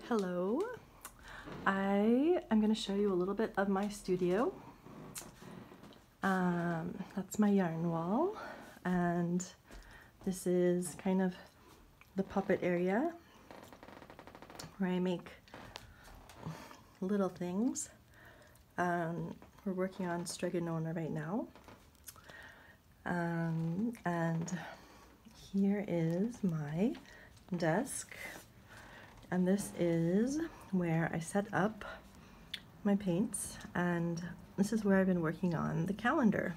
Hello, I am going to show you a little bit of my studio. That's my yarn wall, and this is kind of the puppet area where I make little things. We're working on Stregonona right now, and here is my desk. And this is where I set up my paints, and this is where I've been working on the calendar,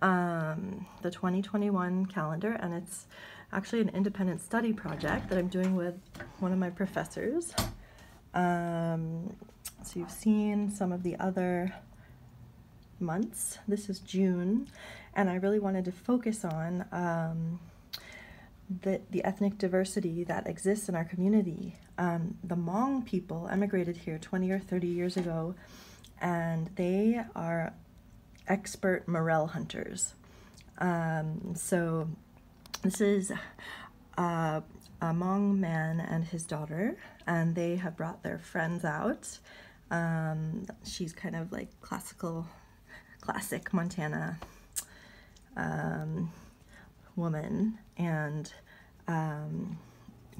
the 2021 calendar, and it's actually an independent study project that I'm doing with one of my professors. So you've seen some of the other months. This is June, and I really wanted to focus on the ethnic diversity that exists in our community. The Hmong people emigrated here 20 or 30 years ago, and they are expert Morel hunters. So this is a Hmong man and his daughter, and they have brought their friends out. She's kind of like classic Montana woman, and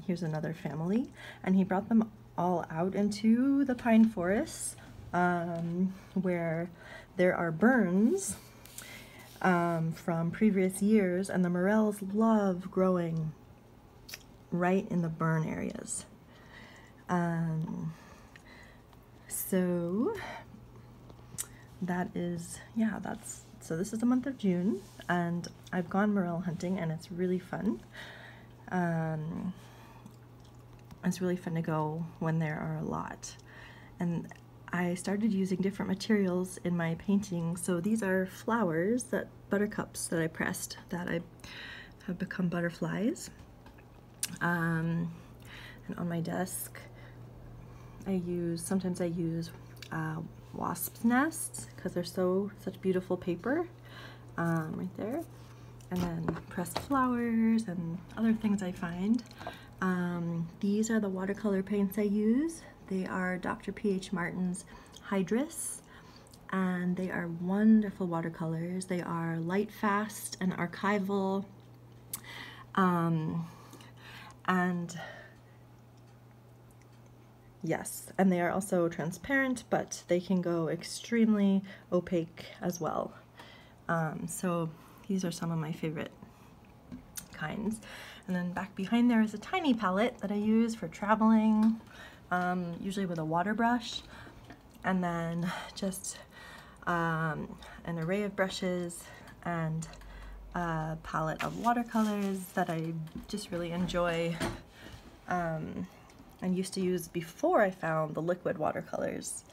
here's another family, and he brought them all out into the pine forests where there are burns from previous years, and the morels love growing right in the burn areas. So that is, yeah, so this is the month of June, and I've gone morel hunting, and it's really fun. It's really fun to go when there are a lot. And I started using different materials in my painting. So these are flowers, buttercups that I pressed that I have become butterflies. And on my desk, sometimes I use wasps' nests because they're such beautiful paper, right there. And then pressed flowers and other things I find. These are the watercolor paints I use. They are Dr. P.H. Martin's Hydrus, and they are wonderful watercolors. They are light fast and archival, and yes, and they are also transparent, but they can go extremely opaque as well. So these are some of my favorite kinds. And then back behind there is a tiny palette that I use for traveling, usually with a water brush, and then just an array of brushes and a palette of watercolors that I just really enjoy and used to use before I found the liquid watercolors,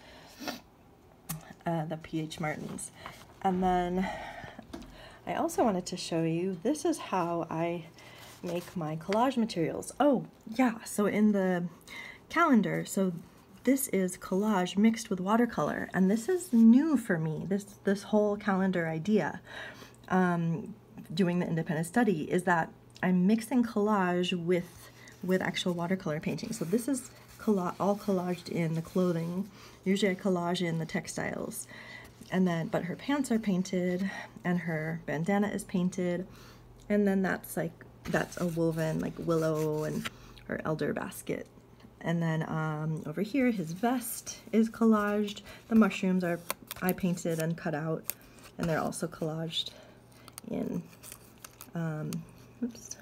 the P.H. Martin's. And then I also wanted to show you, this is how I make my collage materials. Oh yeah, so in the calendar, so this is collage mixed with watercolor, and this is new for me, this whole calendar idea. Doing the independent study is that I'm mixing collage with actual watercolor painting. So this is all collaged in the clothing. Usually I collage in the textiles. And then, but her pants are painted, and her bandana is painted, and then that's a woven like willow and her elder basket. And then over here, his vest is collaged. The mushrooms I painted and cut out, and they're also collaged in, oops.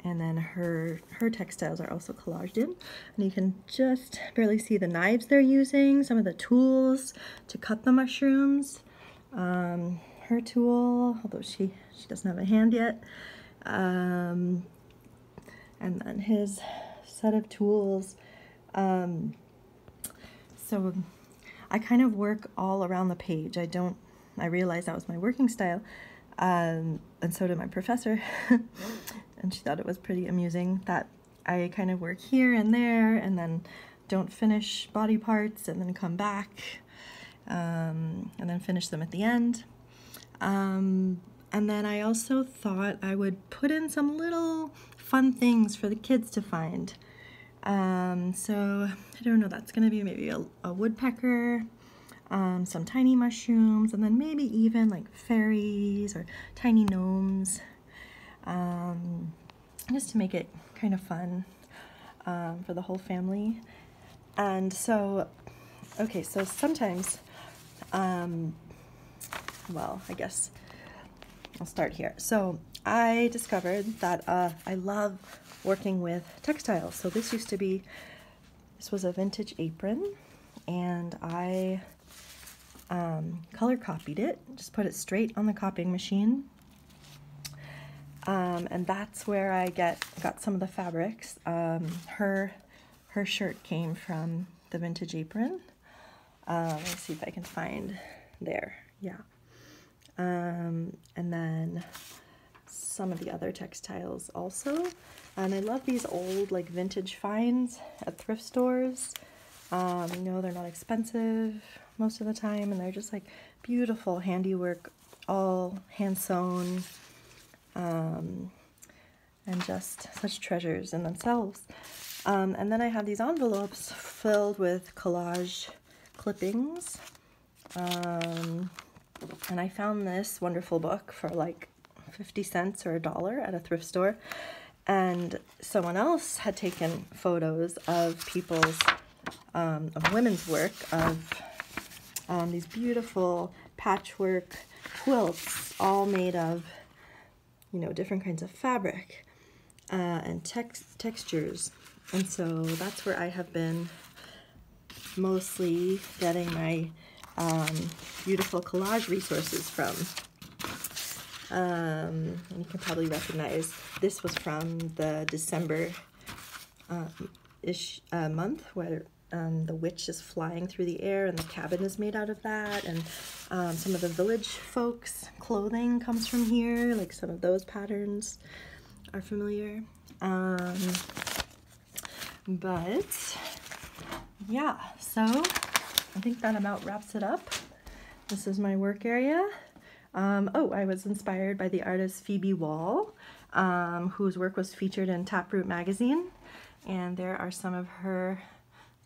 And then her textiles are also collaged in, and you can just barely see the knives they're using, some of the tools to cut the mushrooms. Her tool, although she doesn't have a hand yet, and then his set of tools. So I kind of work all around the page. I realized that was my working style, and so did my professor. And she thought it was pretty amusing that I kind of work here and there, and then don't finish body parts, and then come back, and then finish them at the end. And then I also thought I would put in some little fun things for the kids to find. So I don't know, that's gonna be maybe a woodpecker, some tiny mushrooms, and then maybe even like fairies or tiny gnomes, just to make it kind of fun for the whole family. And so, okay, so sometimes, well, I guess I'll start here. So I discovered that I love working with textiles. So this was a vintage apron, and I color copied it, just put it straight on the copying machine. And that's where I got some of the fabrics. Her shirt came from the vintage apron. Let's see if I can find there. Yeah. And then some of the other textiles also. And I love these old like vintage finds at thrift stores. You know, they're not expensive most of the time, and they're just like beautiful handiwork, all hand sewn, and just such treasures in themselves. And then I have these envelopes filled with collage clippings. And I found this wonderful book for like 50 cents or $1 at a thrift store. And someone else had taken photos of people's, of women's work, of these beautiful patchwork quilts, all made of, you know, different kinds of fabric and textures. And so that's where I have been mostly getting my beautiful collage resources from. And you can probably recognize this was from the December ish month, where the witch is flying through the air and the cabin is made out of that, and some of the village folks' clothing comes from here, like some of those patterns are familiar. But yeah, so I think that about wraps it up. This is my work area. Oh, I was inspired by the artist Phoebe Wall, whose work was featured in Taproot magazine, and there are some of her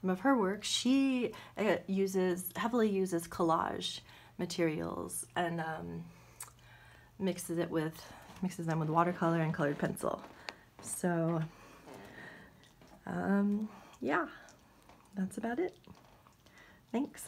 work. She heavily uses collage materials and mixes them with watercolor and colored pencil. So yeah, that's about it. Thanks.